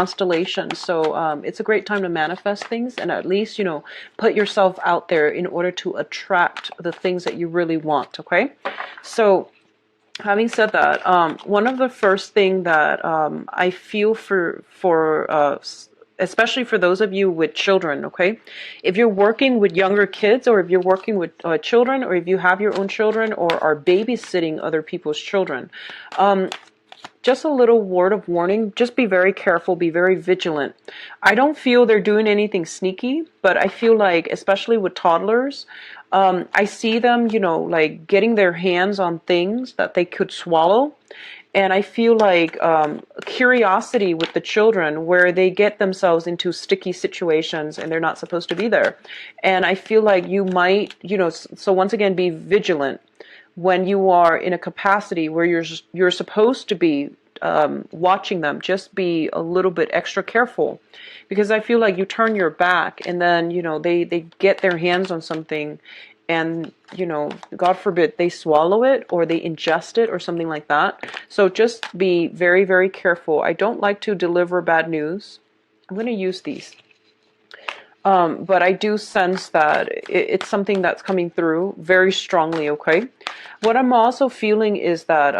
constellation. So it's a great time to manifest things and at least, put yourself out there in order to attract the things that you really want. Okay. So having said that, one of the first thing that I feel for especially for those of you with children, okay? If you're working with younger kids, or if you're working with children, or if you have your own children or are babysitting other people's children, just a little word of warning, just be very careful, be very vigilant. I don't feel they're doing anything sneaky, but I feel like, especially with toddlers, I see them, like getting their hands on things that they could swallow. And I feel like curiosity with the children where they get themselves into sticky situations and they're not supposed to be there. And I feel like you might, so once again, be vigilant when you are in a capacity where you're supposed to be watching them. Just be a little bit extra careful, because I feel like you turn your back and then they get their hands on something, and God forbid they swallow it or they ingest it or something like that. So just be very, very careful. I don't like to deliver bad news. I'm going to use these. But I do sense that it's something that's coming through very strongly, okay? What I'm also feeling is that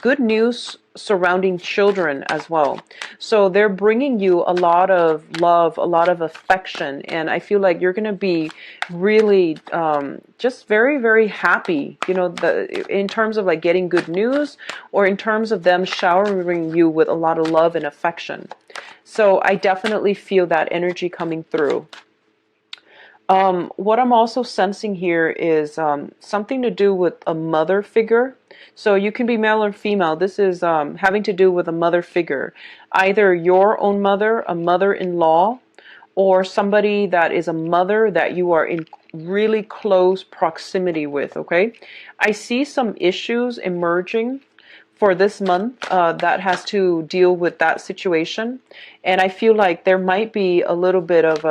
good news surrounding children as well. So they're bringing you a lot of love, a lot of affection, and I feel like you're going to be really just very, very happy, in terms of like getting good news, or in terms of them showering you with a lot of love and affection. So I definitely feel that energy coming through. What I'm also sensing here is something to do with a mother figure. So you can be male or female. This is having to do with a mother figure. Either your own mother, a mother-in-law, or somebody that is a mother that you are in really close proximity with, okay? I see some issues emerging for this month that has to deal with that situation. And I feel like there might be a little bit of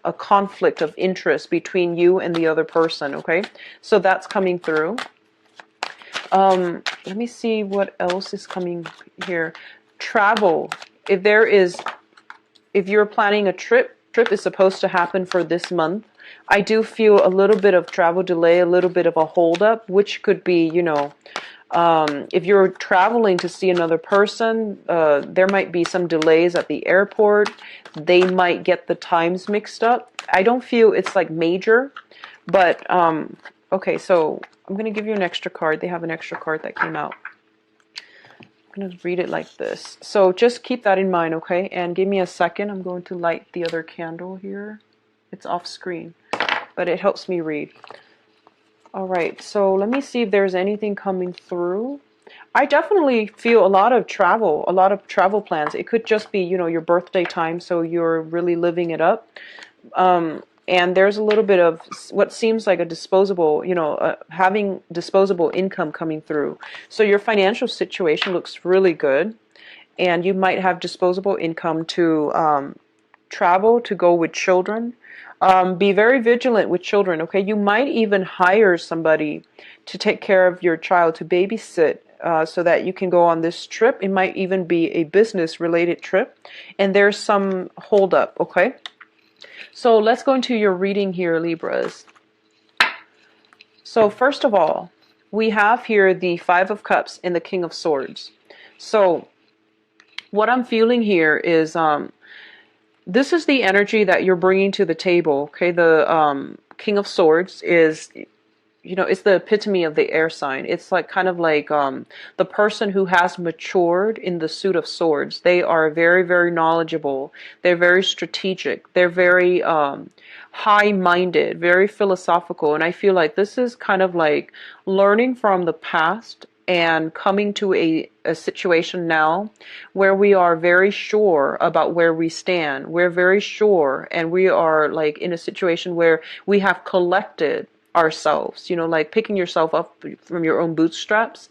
a conflict of interest between you and the other person, okay? So that's coming through. Let me see what else is coming here. Travel. If you're planning a trip is supposed to happen for this month. I do feel a little bit of travel delay, a little bit of a holdup, which could be, if you're traveling to see another person, there might be some delays at the airport. They might get the times mixed up. I don't feel it's like major, but okay, so I'm going to give you an extra card. They have an extra card that came out. I'm going to read it like this. So just keep that in mind, okay? And give me a second. I'm going to light the other candle here. It's off screen, but it helps me read. All right, so let me see if there's anything coming through. I definitely feel a lot of travel plans. It could just be, your birthday time, so you're really living it up. And there's a little bit of what seems like a disposable, having disposable income coming through. So your financial situation looks really good, and you might have disposable income to travel, to go with children. Be very vigilant with children, okay? You might even hire somebody to take care of your child, to babysit, so that you can go on this trip. It might even be a business-related trip, and there's some hold-up, okay? So let's go into your reading here, Libras. So first of all, we have here the Five of Cups and the King of Swords. So what I'm feeling here is this is the energy that you're bringing to the table, okay? The King of Swords is, it's the epitome of the air sign. It's like kind of like the person who has matured in the suit of swords. They are very, very knowledgeable. They're very strategic. They're very high-minded, very philosophical. And I feel like this is kind of like learning from the past and coming to a situation now where we are very sure about where we stand. We're very sure, and we are like in a situation where we have collected ourselves, like picking yourself up from your own bootstraps,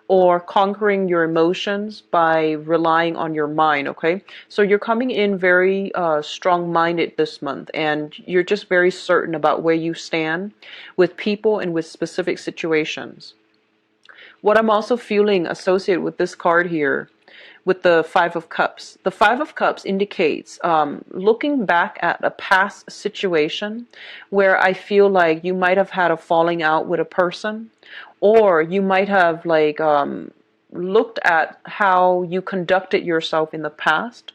or conquering your emotions by relying on your mind, okay? So you're coming in very strong-minded this month, and you're just very certain about where you stand with people and with specific situations. What I'm also feeling associated with this card here, with the Five of Cups. The Five of Cups indicates looking back at a past situation where I feel like you might have had a falling out with a person, or you might have like looked at how you conducted yourself in the past.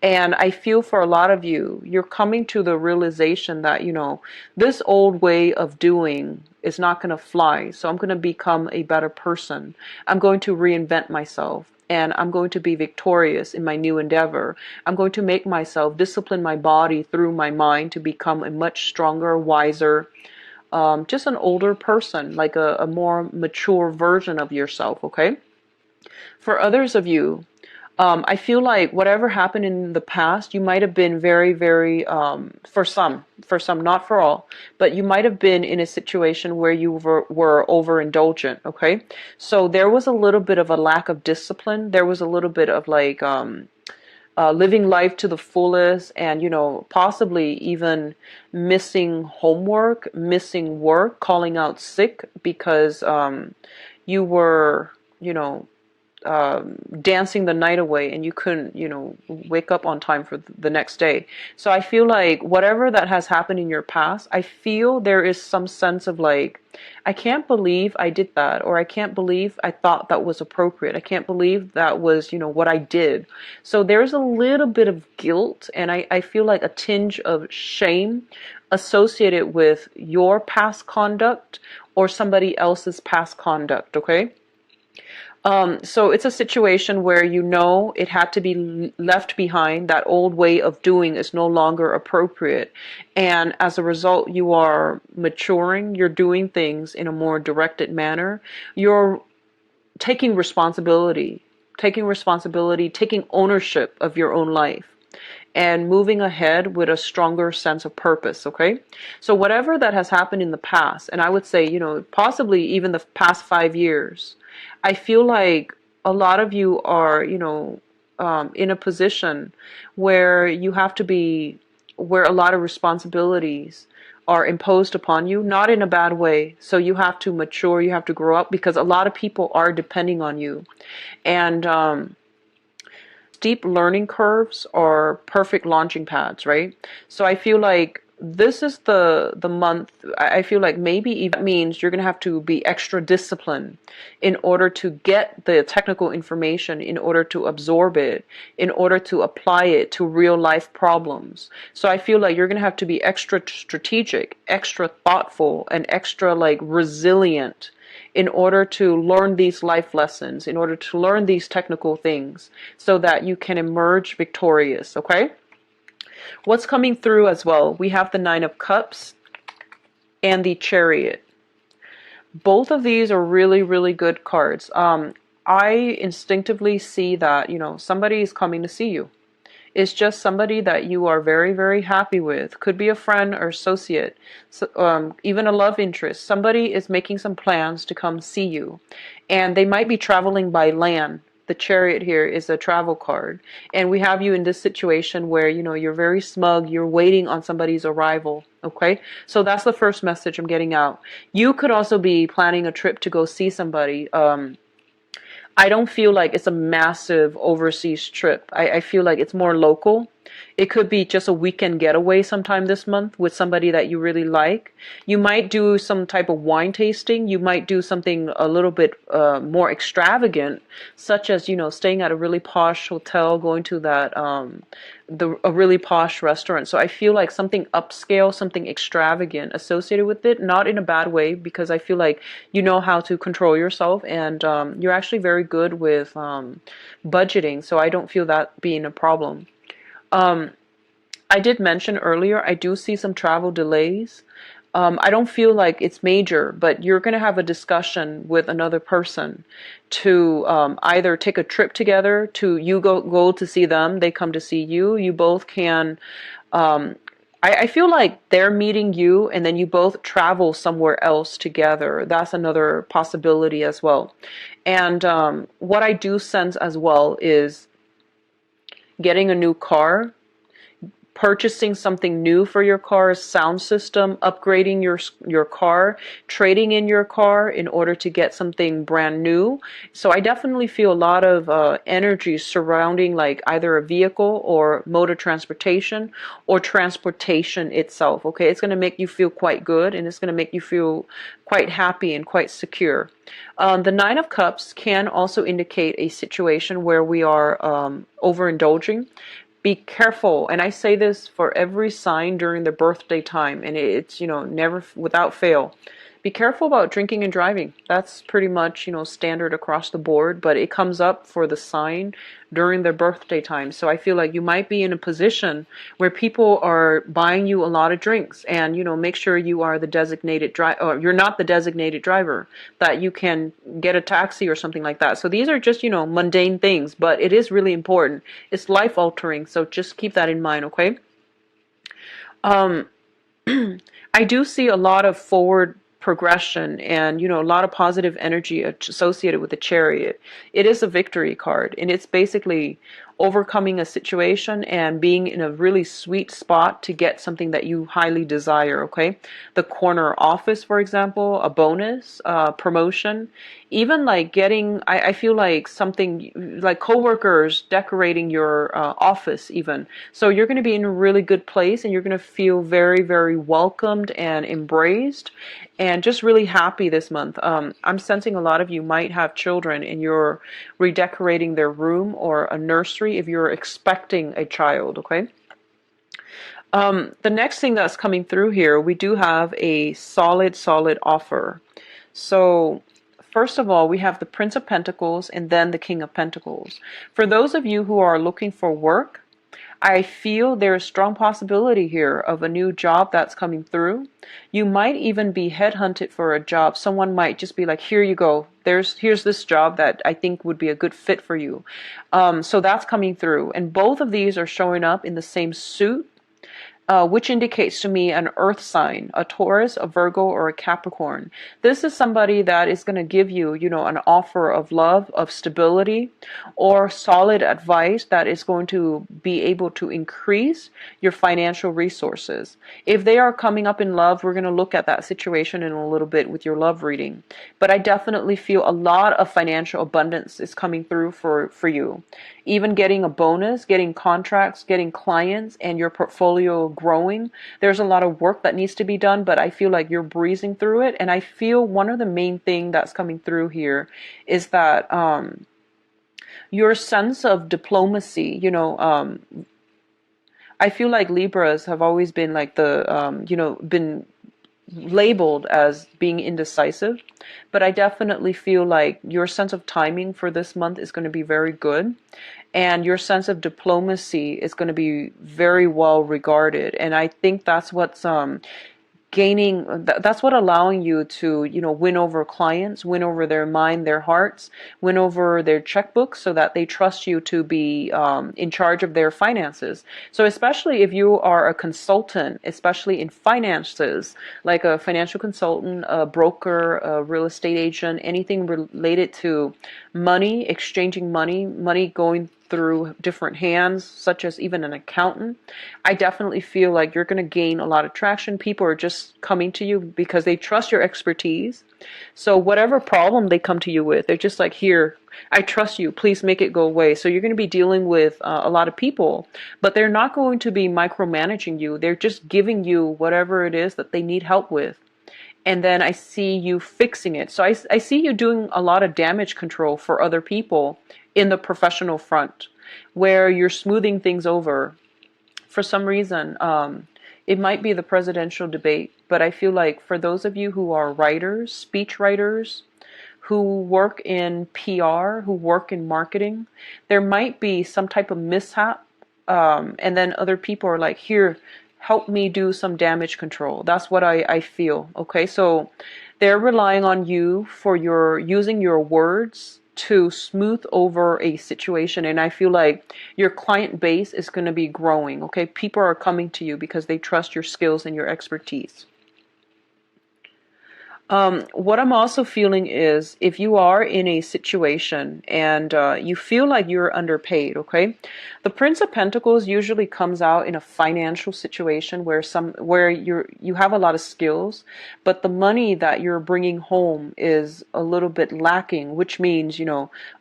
And I feel for a lot of you, you're coming to the realization that, this old way of doing is not going to fly. So I'm going to become a better person. I'm going to reinvent myself. And I'm going to be victorious in my new endeavor. I'm going to make myself discipline my body through my mind to become a much stronger, wiser, just an older person, like a more mature version of yourself, okay? For others of you, I feel like whatever happened in the past, you might have been very, very, for some, not for all, but you might have been in a situation where you were overindulgent, okay? So there was a little bit of a lack of discipline. There was a little bit of like living life to the fullest and, possibly even missing homework, missing work, calling out sick because you were, dancing the night away and you couldn't, wake up on time for the next day. So I feel like whatever that has happened in your past, I feel there is some sense of like, I can't believe I did that, or I can't believe I thought that was appropriate. I can't believe that was, what I did. So there's a little bit of guilt, and I feel like a tinge of shame associated with your past conduct or somebody else's past conduct, okay? So it's a situation where it had to be left behind. That old way of doing is no longer appropriate. And as a result, you are maturing. You're doing things in a more directed manner. You're taking responsibility, taking ownership of your own life, and moving ahead with a stronger sense of purpose, okay? So whatever that has happened in the past, and I would say, possibly even the past 5 years, I feel like a lot of you are, in a position where you have to be, where a lot of responsibilities are imposed upon you, not in a bad way. So you have to mature, you have to grow up, because a lot of people are depending on you. And steep learning curves are perfect launching pads, right? So I feel like this is the month. I feel like maybe even means you're going to have to be extra disciplined in order to get the technical information, in order to absorb it, in order to apply it to real life problems. So I feel like you're going to have to be extra strategic, extra thoughtful, and extra like resilient in order to learn these life lessons, in order to learn these technical things, so that you can emerge victorious, okay? What's coming through as well? We have the Nine of Cups and the Chariot. Both of these are really, really good cards. I instinctively see that, somebody is coming to see you. It's just somebody that you are very, very happy with. Could be a friend or associate, even a love interest. Somebody is making some plans to come see you, and they might be traveling by land. The Chariot here is a travel card, and we have you in this situation where, you're very smug, you're waiting on somebody's arrival, okay? So that's the first message I'm getting out. You could also be planning a trip to go see somebody. I don't feel like it's a massive overseas trip. I feel like it's more local. It could be just a weekend getaway sometime this month with somebody that you really like. You might do some type of wine tasting. You might do something a little bit more extravagant, such as, staying at a really posh hotel, going to that a really posh restaurant. So I feel like something upscale, something extravagant associated with it, not in a bad way, because I feel like you know how to control yourself, and you're actually very good with budgeting. So I don't feel that being a problem. I did mention earlier, I do see some travel delays. I don't feel like it's major, but you're going to have a discussion with another person to either take a trip together, to you go to see them, they come to see you. You both can, I feel like they're meeting you and then you both travel somewhere else together. That's another possibility as well. And what I do sense as well is getting a new car, purchasing something new for your car's sound system, upgrading your car, trading in your car in order to get something brand new. So I definitely feel a lot of energy surrounding like either a vehicle or mode of transportation or transportation itself. Okay, it's going to make you feel quite good, and it's going to make you feel quite happy and quite secure. The Nine of Cups can also indicate a situation where we are overindulging. Be careful, and I say this for every sign during the birthday time, and it's, you know, never without fail. Be careful about drinking and driving. That's pretty much, you know, standard across the board, but it comes up for the sign during their birthday time. So I feel like you might be in a position where people are buying you a lot of drinks, and, you know, make sure you are the designated driver, or you're not the designated driver, that you can get a taxi or something like that. So these are just, you know, mundane things, but it is really important. It's life altering. So just keep that in mind, okay? Um, I do see a lot of forward progression and, you know, a lot of positive energy associated with the Chariot. It is a victory card, and it's basically overcoming a situation and being in a really sweet spot to get something that you highly desire, okay? The corner office, for example, a bonus, promotion, even like getting, I feel like something like coworkers decorating your office even. So you're going to be in a really good place, and you're going to feel very, very welcomed and embraced and just really happy this month. I'm sensing a lot of you might have children, and you're redecorating their room or a nursery if you're expecting a child, okay? The next thing that's coming through here, we do have a solid offer. So first of all, we have the Prince of Pentacles and then the King of Pentacles. For those of you who are looking for work, I feel there's strong possibility here of a new job that's coming through. You might even be headhunted for a job. Someone might just be like, here you go. Here's this job that I think would be a good fit for you. So that's coming through. And both of these are showing up in the same suit, which indicates to me an earth sign, a Taurus, a Virgo, or a Capricorn. This is somebody that is going to give you, you know, an offer of love, of stability, or solid advice that is going to be able to increase your financial resources. If they are coming up in love, we're going to look at that situation in a little bit with your love reading. But I definitely feel a lot of financial abundance is coming through for you. Even getting a bonus, getting contracts, getting clients, and your portfolio growing. There's a lot of work that needs to be done, but I feel like you're breezing through it. And I feel one of the main thing that's coming through here is that your sense of diplomacy, you know, I feel like Libras have always been like the, you know, been labeled as being indecisive, but I definitely feel like your sense of timing for this month is going to be very good, and your sense of diplomacy is going to be very well regarded. And I think that's what's that's what allowing you to, you know, win over clients, win over their mind, their hearts, win over their checkbooks, so that they trust you to be in charge of their finances. So especially if you are a consultant, especially in finances, like a financial consultant, a broker, a real estate agent, anything related to money, exchanging money, money going through different hands, such as even an accountant, I definitely feel like you're going to gain a lot of traction. People are just coming to you because they trust your expertise. So whatever problem they come to you with, they're just like, here, I trust you, please make it go away. So you're going to be dealing with a lot of people, but they're not going to be micromanaging you. They're just giving you whatever it is that they need help with. And then I see you fixing it. So I see you doing a lot of damage control for other people in the professional front, where you're smoothing things over. For some reason, it might be the presidential debate, but I feel like for those of you who are writers, speech writers, who work in PR, who work in marketing, there might be some type of mishap, and then other people are like, here, help me do some damage control. That's what I feel, okay? So they're relying on you for using your words to smooth over a situation, and I feel like your client base is going to be growing, okay? People are coming to you because they trust your skills and your expertise. What I'm also feeling is if you are in a situation and you feel like you're underpaid, okay? The Prince of Pentacles usually comes out in a financial situation where you have a lot of skills, but the money that you're bringing home is a little bit lacking, which means,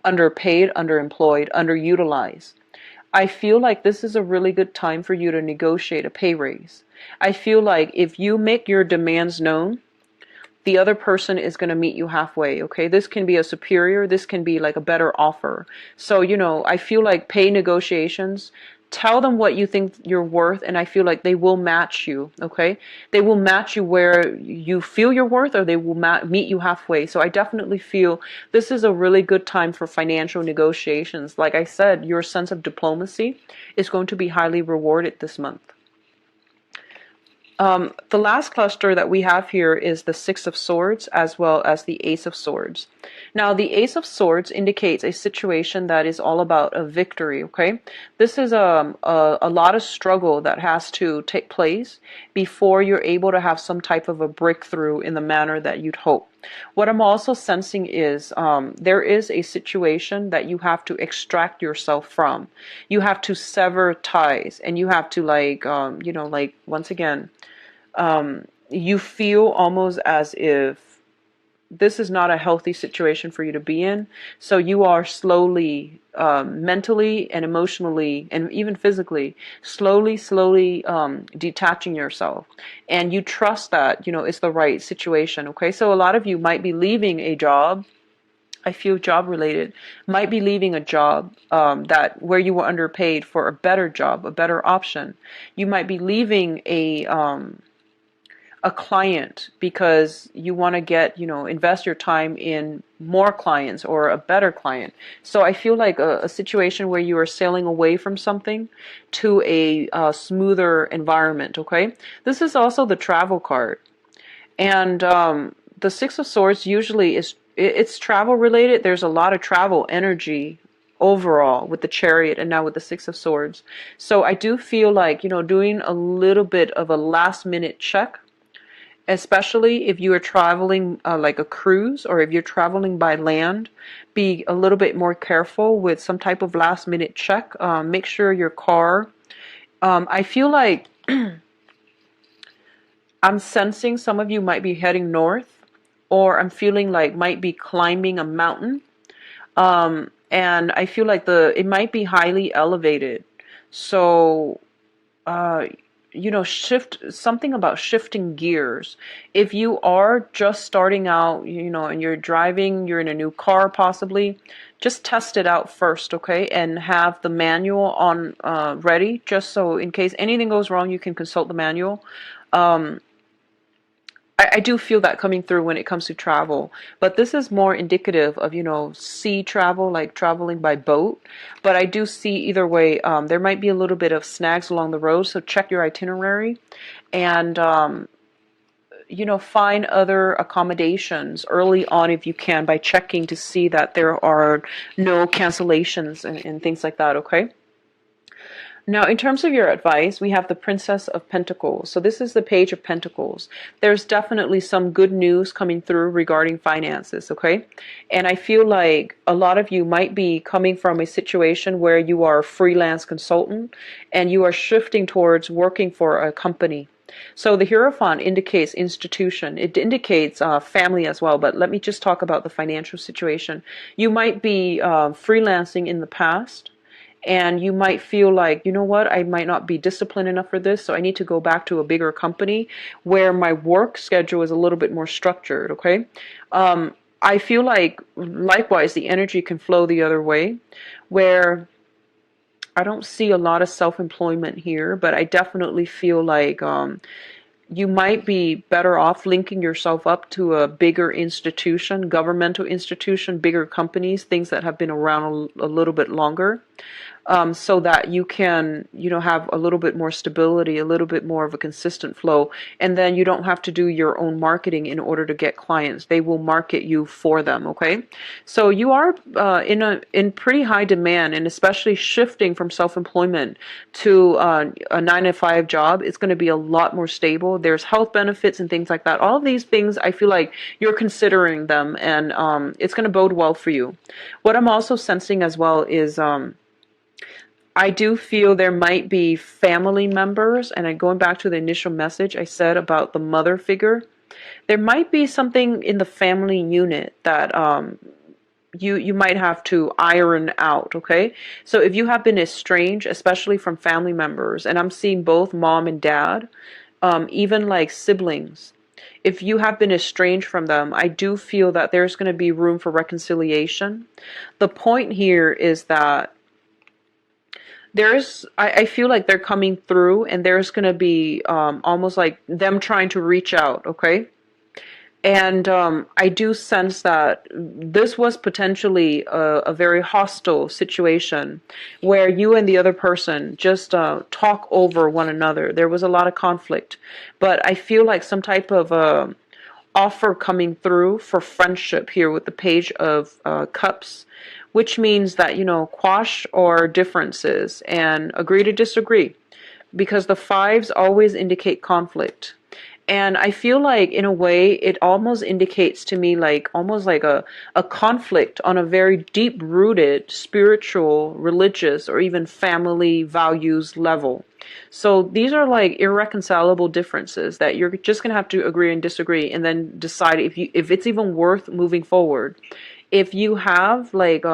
underpaid, underemployed, underutilized. I feel like this is a really good time for you to negotiate a pay raise. I feel like if you make your demands known, the other person is going to meet you halfway, okay? This can be a superior, this can be like a better offer. So, I feel like pay negotiations, tell them what you think you're worth, and I feel like they will match you, okay? They will match you where you feel you're worth, or they will meet you halfway. So I definitely feel this is a really good time for financial negotiations. Like I said, your sense of diplomacy is going to be highly rewarded this month. The last cluster that we have here is the Six of Swords as well as the Ace of Swords. Now, the Ace of Swords indicates a situation that is all about a victory, okay? This is a lot of struggle that has to take place before you're able to have some type of a breakthrough in the manner that you'd hope. What I'm also sensing is there is a situation that you have to extract yourself from. You have to sever ties, and you have to once again, you feel almost as if this is not a healthy situation for you to be in. So you are slowly, mentally and emotionally and even physically, slowly detaching yourself. And you trust that, it's the right situation. Okay. So a lot of you might be leaving a job. I feel job related, might be leaving a job that where you were underpaid for a better job, a better option. You might be leaving a client because you want to invest your time in more clients or a better client. So I feel like a situation where you are sailing away from something to a smoother environment, okay? This is also the travel card. And the Six of Swords usually it's travel related. There's a lot of travel energy overall with the Chariot and now with the Six of Swords. So I do feel like, doing a little bit of a last minute check, especially if you are traveling like a cruise, or if you're traveling by land, be a little bit more careful with some type of last minute check. Make sure your car, I feel like I'm sensing some of you might be heading north, or I'm feeling like might be climbing a mountain. And I feel like it might be highly elevated. So, shift something about shifting gears. If you are just starting out, and you're driving, you're in a new car possibly, just test it out first, okay? And have the manual on ready, just so in case anything goes wrong, you can consult the manual. I do feel that coming through when it comes to travel, but this is more indicative of, sea travel, like traveling by boat. But I do see either way, there might be a little bit of snags along the road, so check your itinerary and, find other accommodations early on if you can by checking to see that there are no cancellations and things like that, okay? Now, in terms of your advice, we have the Princess of Pentacles. So this is the Page of Pentacles. There's definitely some good news coming through regarding finances, okay? And I feel like a lot of you might be coming from a situation where you are a freelance consultant and you are shifting towards working for a company. So the Hierophant indicates institution. It indicates family as well, but let me just talk about the financial situation. You might be freelancing in the past, and you might feel like, I might not be disciplined enough for this, so I need to go back to a bigger company where my work schedule is a little bit more structured, okay? I feel like, likewise, the energy can flow the other way, where I don't see a lot of self-employment here, but I definitely feel like you might be better off linking yourself up to a bigger institution, governmental institution, bigger companies, things that have been around a little bit longer. so that you can, have a little bit more stability, a little bit more of a consistent flow. And then you don't have to do your own marketing in order to get clients. They will market you for them. Okay. So you are in pretty high demand, and especially shifting from self-employment to a 9 to 5 job. It's going to be a lot more stable. There's health benefits and things like that. All of these things, I feel like you're considering them, and it's going to bode well for you. What I'm also sensing as well is I do feel there might be family members, and going back to the initial message I said about the mother figure, there might be something in the family unit that you might have to iron out. Okay, so if you have been estranged, especially from family members, and I'm seeing both mom and dad, even like siblings, if you have been estranged from them, I do feel that there's going to be room for reconciliation. The point here is that I feel like they're coming through, and there's going to be almost like them trying to reach out. Okay. And I do sense that this was potentially a very hostile situation where you and the other person just talk over one another. There was a lot of conflict, but I feel like some type of offer coming through for friendship here with the Page of Cups, which means that, quash our differences and agree to disagree, because the fives always indicate conflict. And I feel like, in a way, it almost indicates to me like almost like a conflict on a very deep rooted spiritual, religious, or even family values level. So these are like irreconcilable differences that you're just going to have to agree and disagree, and then decide if it's even worth moving forward. If you have like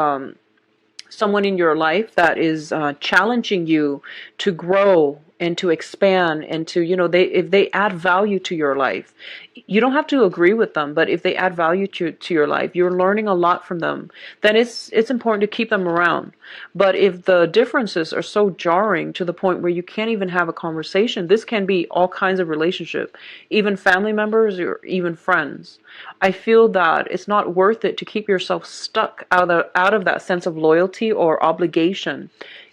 someone in your life that is challenging you to grow and to expand, and to, if they add value to your life, you don't have to agree with them, but if they add value to your life, you're learning a lot from them, then it's important to keep them around. But if the differences are so jarring to the point where you can't even have a conversation, this can be all kinds of relationship, even family members or even friends. I feel that it's not worth it to keep yourself stuck out of that sense of loyalty or obligation.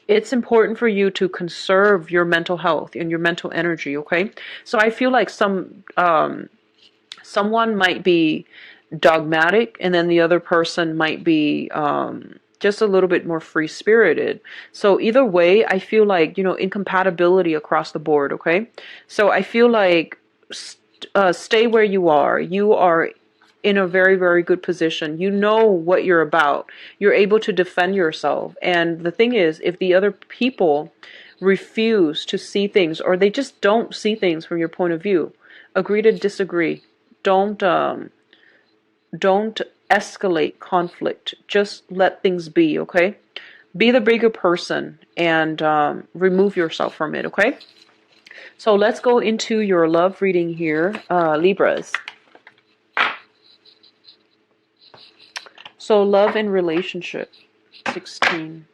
It's important for you to conserve your mental health and your mental energy. Okay, so I feel like someone might be dogmatic, and then the other person might be just a little bit more free spirited. So either way, I feel like, incompatibility across the board. Okay, so I feel like stay where you are. You are in a very, very good position. You know what you're about. You're able to defend yourself. And the thing is, if the other people refuse to see things, or they just don't see things from your point of view, agree to disagree. Don't escalate conflict. Just let things be. Okay, be the bigger person, and remove yourself from it. Okay, so let's go into your love reading here, Libras. So love and relationship, 16.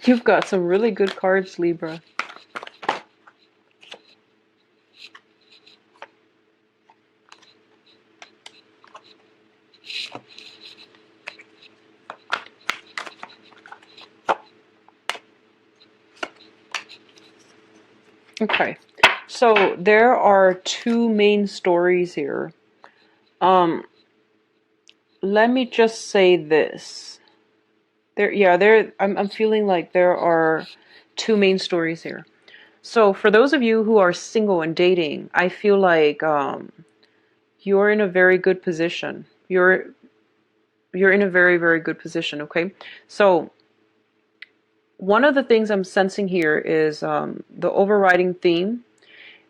You've got some really good cards, Libra. Okay, so there are two main stories here. Let me just say this. I'm feeling like there are two main stories here. So for those of you who are single and dating, I feel like you're in a very good position. You're in a very, very good position. Okay, so One of the things I'm sensing here is the overriding theme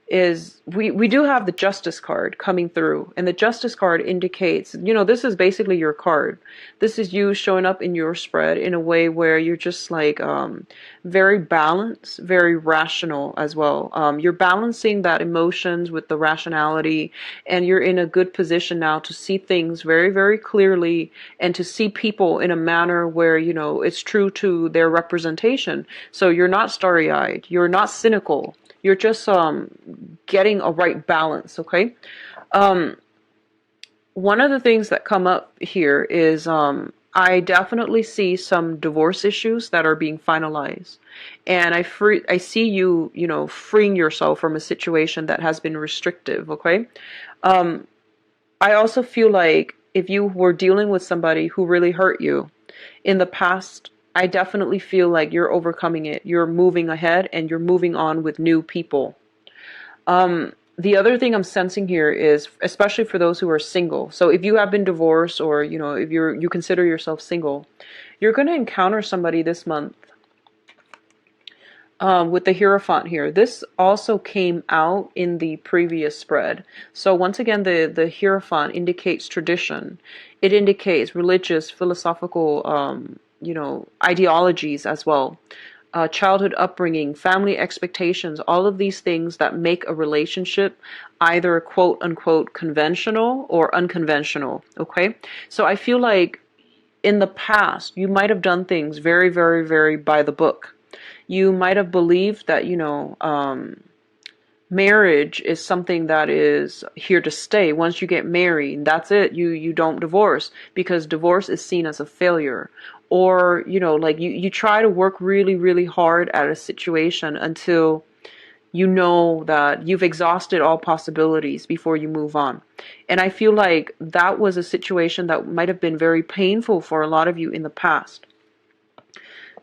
is we do have the justice card coming through, and the justice card indicates, this is basically your card. This is you showing up in your spread in a way where you're just like very balanced, very rational as well. You're balancing that emotions with the rationality, and you're in a good position now to see things very, very clearly, and to see people in a manner where it's true to their representation. So you're not starry-eyed, you're not cynical, you're just getting a right balance, okay? One of the things that come up here is I definitely see some divorce issues that are being finalized. And I see you, freeing yourself from a situation that has been restrictive, okay? I also feel like if you were dealing with somebody who really hurt you in the past, I definitely feel like you're overcoming it. You're moving ahead and you're moving on with new people. The other thing I'm sensing here is, especially for those who are single. So if you have been divorced, or if you consider yourself single, you're going to encounter somebody this month with the Hierophant here. This also came out in the previous spread. So once again, the Hierophant indicates tradition. It indicates religious, philosophical, ideologies as well. Childhood upbringing, family expectations, all of these things that make a relationship either quote unquote conventional or unconventional. Okay. So I feel like in the past, you might have done things very, very, very by the book. You might have believed that, marriage is something that is here to stay. Once you get married, that's it. You don't divorce, because divorce is seen as a failure. Or, like you try to work really, really hard at a situation until you know that you've exhausted all possibilities before you move on. And I feel like that was a situation that might have been very painful for a lot of you in the past.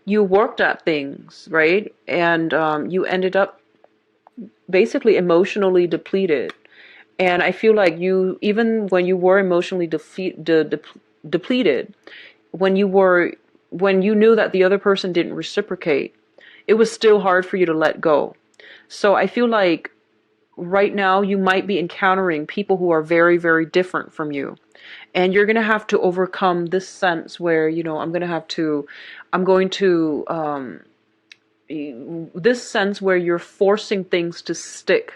You worked at things, right? And you ended up basically emotionally depleted. And I feel like you, even when you were emotionally depleted, when you knew that the other person didn't reciprocate, it was still hard for you to let go. So I feel like right now you might be encountering people who are very, very different from you. And you're going to have to overcome this sense where, I'm going to, this sense where you're forcing things to stick.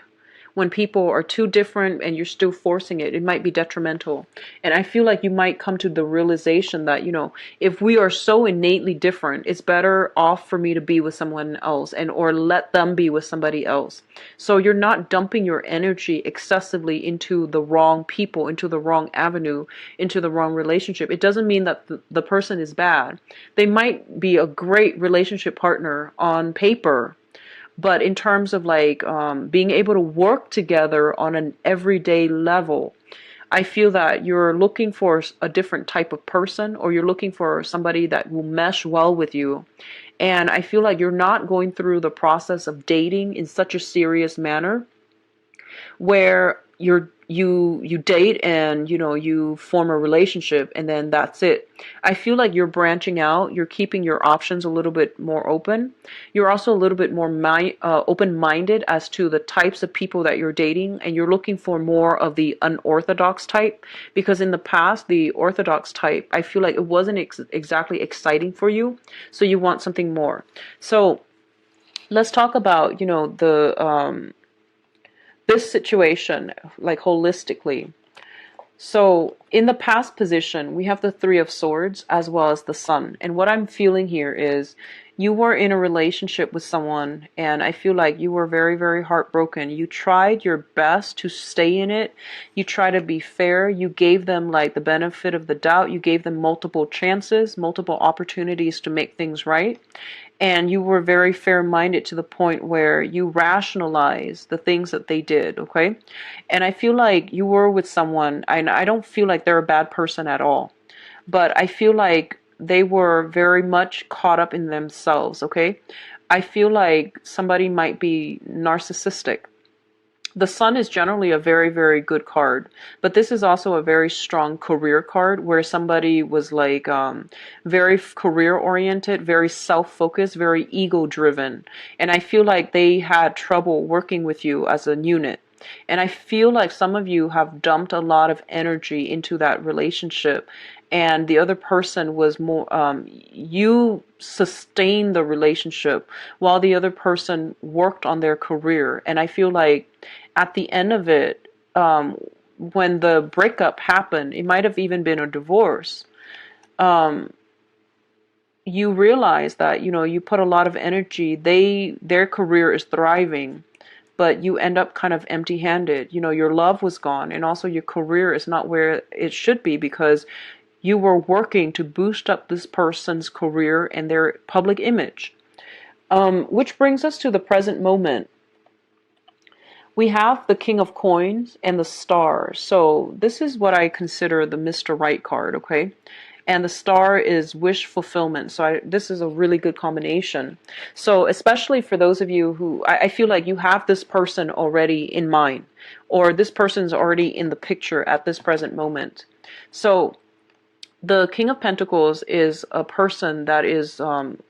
When people are too different and you're still forcing it, it might be detrimental. And I feel like you might come to the realization that, if we are so innately different, it's better off for me to be with someone else, or let them be with somebody else. So you're not dumping your energy excessively into the wrong people, into the wrong avenue, into the wrong relationship. It doesn't mean that the person is bad. They might be a great relationship partner on paper, but in terms of like being able to work together on an everyday level, I feel that you're looking for a different type of person, or you're looking for somebody that will mesh well with you. And I feel like you're not going through the process of dating in such a serious manner where you date and you form a relationship and then that's it. I feel like you're branching out. You're keeping your options a little bit more open. You're also a little bit more open-minded as to the types of people that you're dating, and you're looking for more of the unorthodox type, because in the past the orthodox type, I feel like it wasn't exactly exciting for you, so you want something more. So let's talk about this situation, like holistically. So in the past position, we have the Three of Swords as well as the Sun. And what I'm feeling here is you were in a relationship with someone, and I feel like you were very, very heartbroken. You tried your best to stay in it. You try to be fair. You gave them like the benefit of the doubt. You gave them multiple chances, multiple opportunities to make things right. And you were very fair-minded to the point where you rationalize the things that they did, okay? And I feel like you were with someone, and I don't feel like they're a bad person at all, but I feel like they were very much caught up in themselves, okay? I feel like somebody might be narcissistic. The sun is generally a very, very good card, but this is also a very strong career card where somebody was like very career oriented, very self-focused, very ego driven. And I feel like they had trouble working with you as a unit. And I feel like some of you have dumped a lot of energy into that relationship, and the other person was more, you sustained the relationship while the other person worked on their career. And I feel like at the end of it, when the breakup happened, it might have even been a divorce. Um, you realize that, you know, you put a lot of energy, their career is thriving, but you end up kind of empty-handed. You know, your love was gone, and also your career is not where it should be because you were working to boost up this person's career and their public image. Which brings us to the present moment. We have the King of Coins and the Star. So this is what I consider the Mr. Right card, okay? And the Star is wish fulfillment. So this is a really good combination. So especially for those of you who, I feel like you have this person already in mind, or this person's already in the picture at this present moment. So the King of Pentacles is a person that is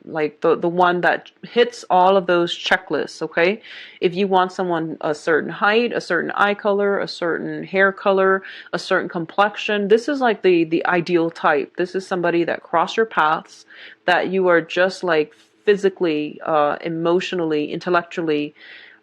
like the one that hits all of those checklists, okay? If you want someone a certain height, a certain eye color, a certain hair color, a certain complexion, this is like the ideal type. This is somebody that cross your paths, that you are just like physically, emotionally, intellectually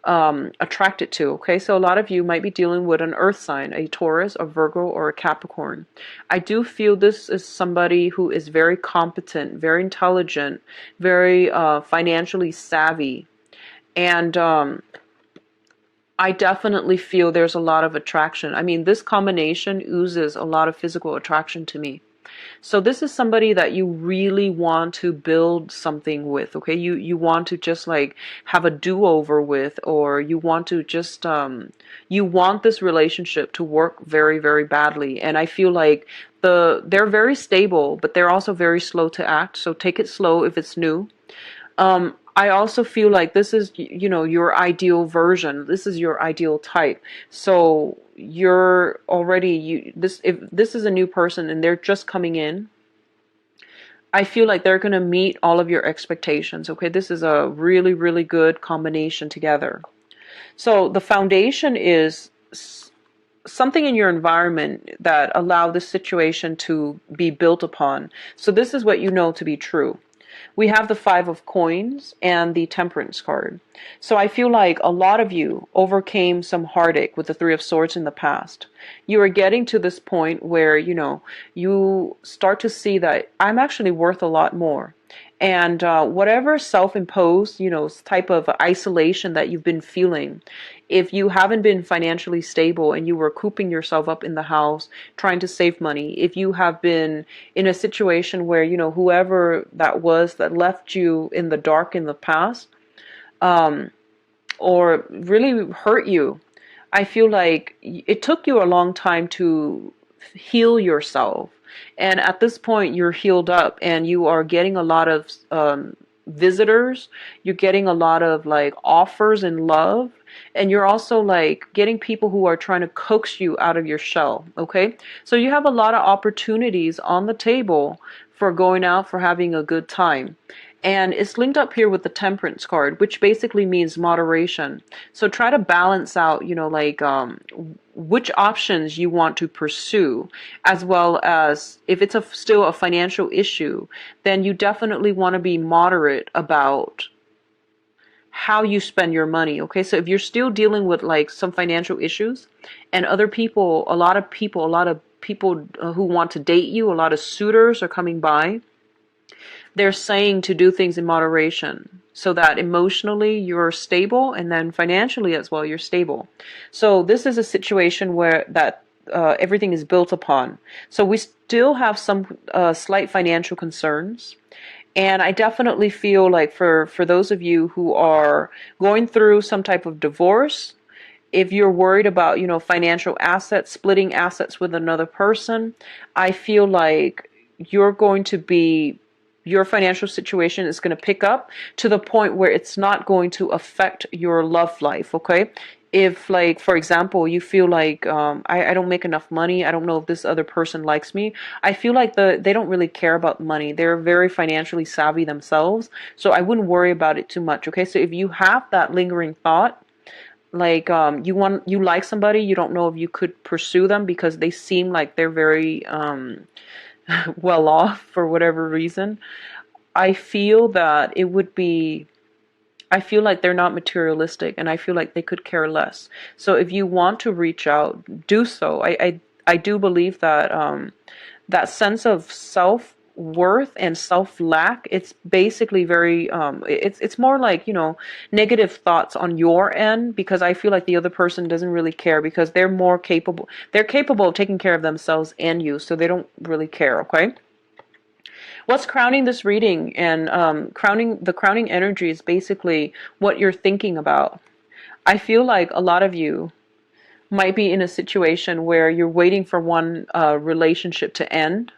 attracted to. Okay, so a lot of you might be dealing with an earth sign, a Taurus, a Virgo, or a Capricorn. I do feel this is somebody who is very competent, very intelligent, very financially savvy, and I definitely feel there's a lot of attraction. I mean, this combination oozes a lot of physical attraction to me. So this is somebody that you really want to build something with, okay? You want to just like have a do-over with, or you want to just you want this relationship to work very, very badly. And I feel like they're very stable, but they're also very slow to act. So take it slow if it's new. I also feel like this is, you know, your ideal version. This is your ideal type. So you're already, if this is a new person and they're just coming in, I feel like they're going to meet all of your expectations. Okay, this is a really, really good combination together. So the foundation is something in your environment that allow this situation to be built upon. So this is what you know to be true. We have the Five of Coins and the Temperance card. So I feel like a lot of you overcame some heartache with the Three of Swords in the past. You are getting to this point where, you know, you start to see that I'm actually worth a lot more. And whatever self-imposed, you know, type of isolation that you've been feeling, if you haven't been financially stable and you were cooping yourself up in the house, trying to save money, if you have been in a situation where, you know, whoever that was that left you in the dark in the past, or really hurt you, I feel like it took you a long time to heal yourself. And at this point, you're healed up and you are getting a lot of visitors. You're getting a lot of like offers and love. And you're also like getting people who are trying to coax you out of your shell. Okay. So you have a lot of opportunities on the table for going out, for having a good time. And it's linked up here with the Temperance card, which basically means moderation. So try to balance out, you know, like which options you want to pursue, as well as if it's still a financial issue, then you definitely want to be moderate about how you spend your money. Okay, so if you're still dealing with like some financial issues and other people, a lot of people who want to date you, a lot of suitors are coming by, they're saying to do things in moderation so that emotionally you're stable and then financially as well you're stable. So this is a situation where that everything is built upon. So we still have some slight financial concerns. And I definitely feel like for those of you who are going through some type of divorce, if you're worried about, you know, financial assets, splitting assets with another person, I feel like you're going to be your financial situation is going to pick up to the point where it's not going to affect your love life, okay? If, like, for example, you feel like, I don't make enough money, I don't know if this other person likes me. I feel like they don't really care about money. They're very financially savvy themselves. So I wouldn't worry about it too much. Okay. So if you have that lingering thought, like, you like somebody, you don't know if you could pursue them because they seem like they're very well off for whatever reason. I feel that it would be, I feel like they're not materialistic, and I feel like they could care less. So if you want to reach out, do so. I do believe that that sense of self worth and self lack, it's basically very it's more like, negative thoughts on your end, because I feel like the other person doesn't really care because they're capable of taking care of themselves and you, so they don't really care. Okay. What's crowning this reading, and crowning energy is basically what you're thinking about. I feel like a lot of you might be in a situation where you're waiting for one relationship to end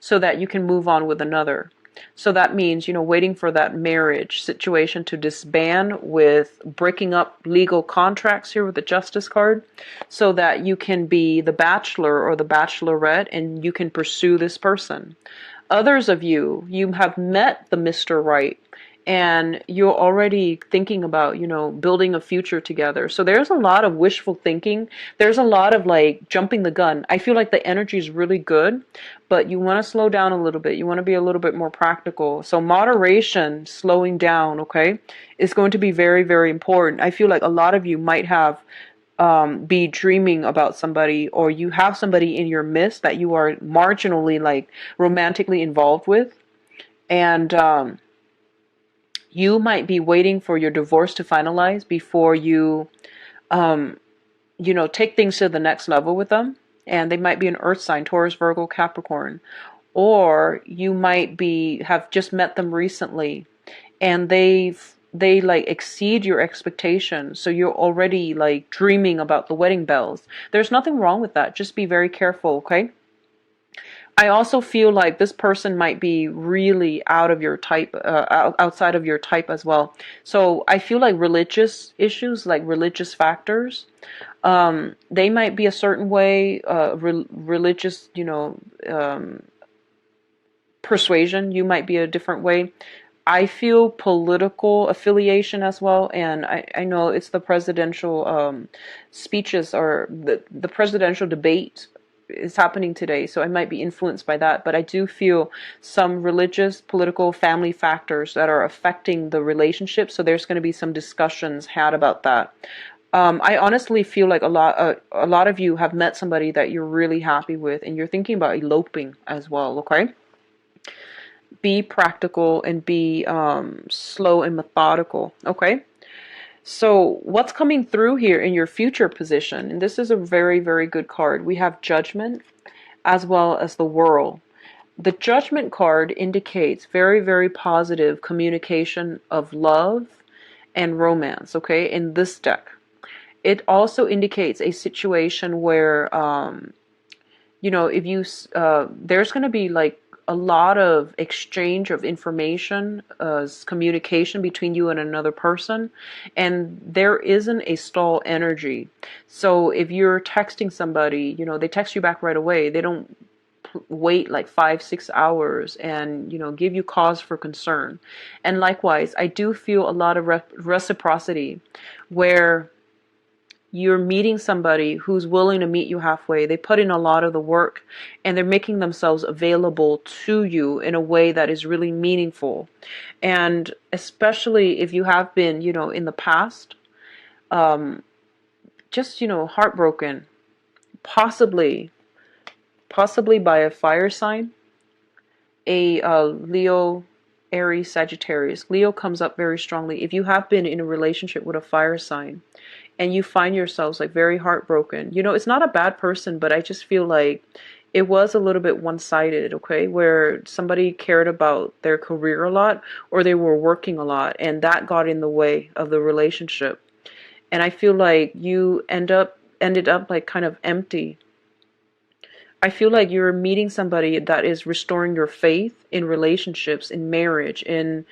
so that you can move on with another. So that means, waiting for that marriage situation to disband, with breaking up legal contracts here with the Justice card, so that you can be the bachelor or the bachelorette and you can pursue this person. Others of you have met the Mr. Right, and you're already thinking about, building a future together. So there's a lot of wishful thinking. There's a lot of like jumping the gun. I feel like the energy is really good, but you want to slow down a little bit. You want to be a little bit more practical. So moderation, slowing down, okay, is going to be very, very important. I feel like a lot of you might have be dreaming about somebody, or you have somebody in your midst that you are marginally, like, romantically involved with, and you might be waiting for your divorce to finalize before you take things to the next level with them. And they might be an earth sign: Taurus, Virgo, Capricorn. Or you might have just met them recently, and they like exceed your expectations, so you're already like dreaming about the wedding bells. There's nothing wrong with that. Just be very careful. Okay. I also feel like this person might be really out of your type, outside of your type as well. So I feel like religious issues, like religious factors, they might be a certain way, religious, persuasion, you might be a different way. I feel political affiliation as well, and I know it's the presidential speeches, or the presidential debate is happening today, so I might be influenced by that. But I do feel some religious, political, family factors that are affecting the relationship, so there's going to be some discussions had about that. I honestly feel like a lot of you have met somebody that you're really happy with, and you're thinking about eloping as well. Okay. Be practical and be slow and methodical. Okay. So what's coming through here in your future position? And this is a very, very good card. We have Judgment as well as the World. The Judgment card indicates very, very positive communication of love and romance. Okay. In this deck, it also indicates a situation where, if you, there's going to be like a lot of exchange of information, communication between you and another person, and there isn't a stall energy. So if you're texting somebody, they text you back right away. They don't wait like 5-6 hours and give you cause for concern. And likewise, I do feel a lot of reciprocity, where you're meeting somebody who's willing to meet you halfway. They put in a lot of the work, and they're making themselves available to you in a way that is really meaningful. And especially if you have been, in the past, just, heartbroken, possibly by a fire sign, a Leo, Aries, Sagittarius. Leo comes up very strongly. If you have been in a relationship with a fire sign, and you find yourselves like very heartbroken, it's not a bad person, but I just feel like it was a little bit one-sided, okay, where somebody cared about their career a lot, or they were working a lot, and that got in the way of the relationship. And I feel like you ended up like kind of empty. I feel like you're meeting somebody that is restoring your faith in relationships, in marriage, in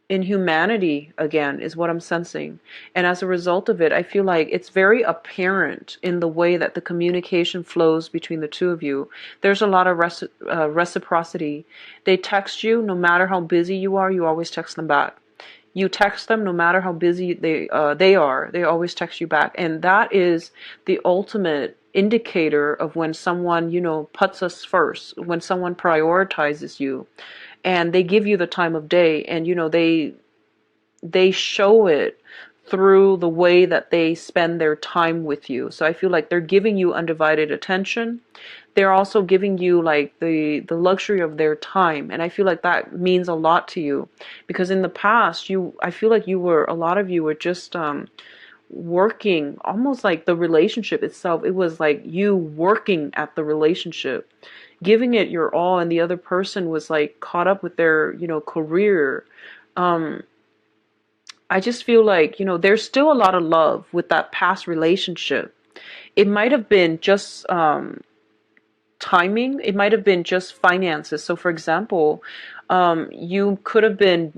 in humanity again is what I'm sensing. And as a result of it, I feel like it's very apparent in the way that the communication flows between the two of you. There's a lot of reciprocity. They text you, no matter how busy you are, you always text them back. You text them, no matter how busy they are, they always text you back. And that is the ultimate indicator of when someone, you know, puts us first, when someone prioritizes you, and they give you the time of day, and you know, they show it through the way that they spend their time with you. So I feel like they're giving you undivided attention. They're also giving you like the luxury of their time, and I feel like that means a lot to you, because in the past, I feel like a lot of you were just working, almost like the relationship itself. It was like you working at the relationship, giving it your all, and the other person was like caught up with their, you know, career. I just feel like, you know, there's still a lot of love with that past relationship. It might have been just timing. It might have been just finances. So for example, you could have been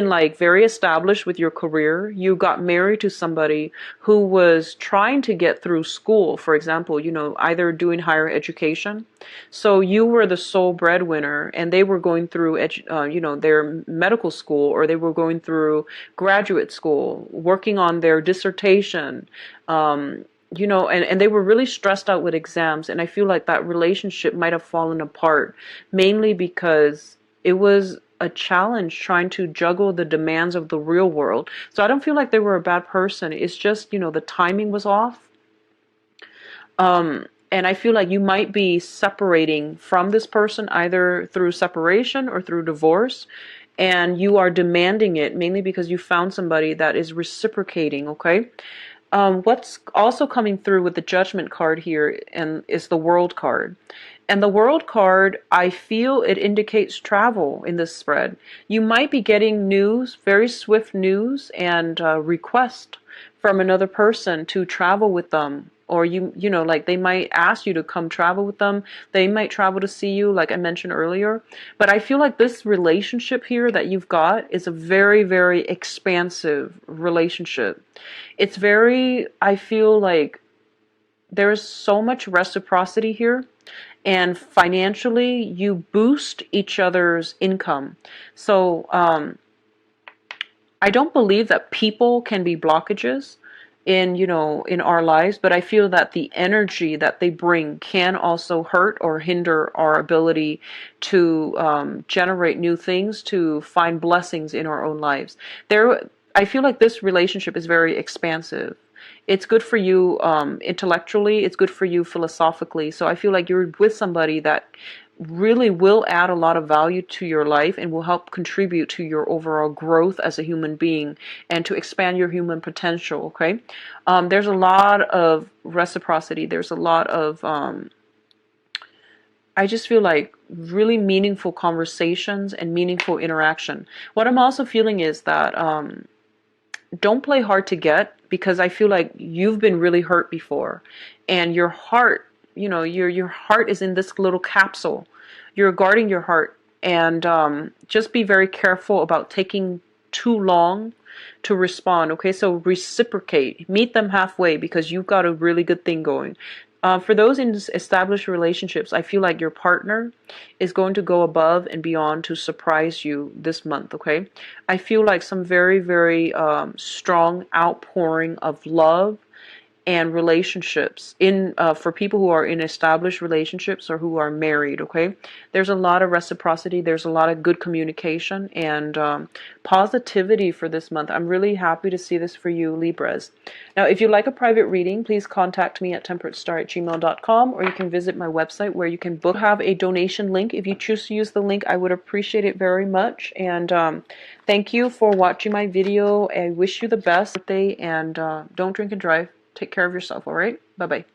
like very established with your career. You got married to somebody who was trying to get through school, for example, you know, either doing higher education. So you were the sole breadwinner, and they were going through you know, their medical school, or they were going through graduate school, working on their dissertation. You know, and they were really stressed out with exams, and I feel like that relationship might have fallen apart, mainly because it was a challenge trying to juggle the demands of the real world. So I don't feel like they were a bad person. It's just, you know, the timing was off. And I feel like you might be separating from this person either through separation or through divorce. And you are demanding it mainly because you found somebody that is reciprocating, okay? What's also coming through with the Judgment card here and is the World card. And the World card, I feel it indicates travel in this spread. You might be getting news, very swift news, and request from another person to travel with them. Or you know, like they might ask you to come travel with them. They might travel to see you, like I mentioned earlier. But I feel like this relationship here that you've got is a very, very expansive relationship. It's very, I feel like there's so much reciprocity here. And financially, you boost each other's income. So I don't believe that people can be blockages in, you know, in our lives, but I feel that the energy that they bring can also hurt or hinder our ability to generate new things, to find blessings in our own lives. I feel like this relationship is very expansive. It's good for you intellectually, it's good for you philosophically. So I feel like you're with somebody that really will add a lot of value to your life and will help contribute to your overall growth as a human being and to expand your human potential, okay? There's a lot of reciprocity. There's a lot of, I just feel like really meaningful conversations and meaningful interaction. What I'm also feeling is that don't play hard to get, because I feel like you've been really hurt before, and your heart, you know, your heart is in this little capsule. You're guarding your heart, and just be very careful about taking too long to respond. Okay, so reciprocate, meet them halfway, because you've got a really good thing going. For those in established relationships, I feel like your partner is going to go above and beyond to surprise you this month, okay? I feel like some very, very strong outpouring of love and relationships in for people who are in established relationships or who are married, okay? There's a lot of reciprocity, there's a lot of good communication and positivity for this month. I'm really happy to see this for you, Libras. Now, if you'd like a private reading, please contact me at temperatestar@gmail.com, or you can visit my website where you can book. Have a donation link. If you choose to use the link, I would appreciate it very much. And thank you for watching my video. I wish you the best birthday, and don't drink and drive. Take care of yourself, all right? Bye-bye.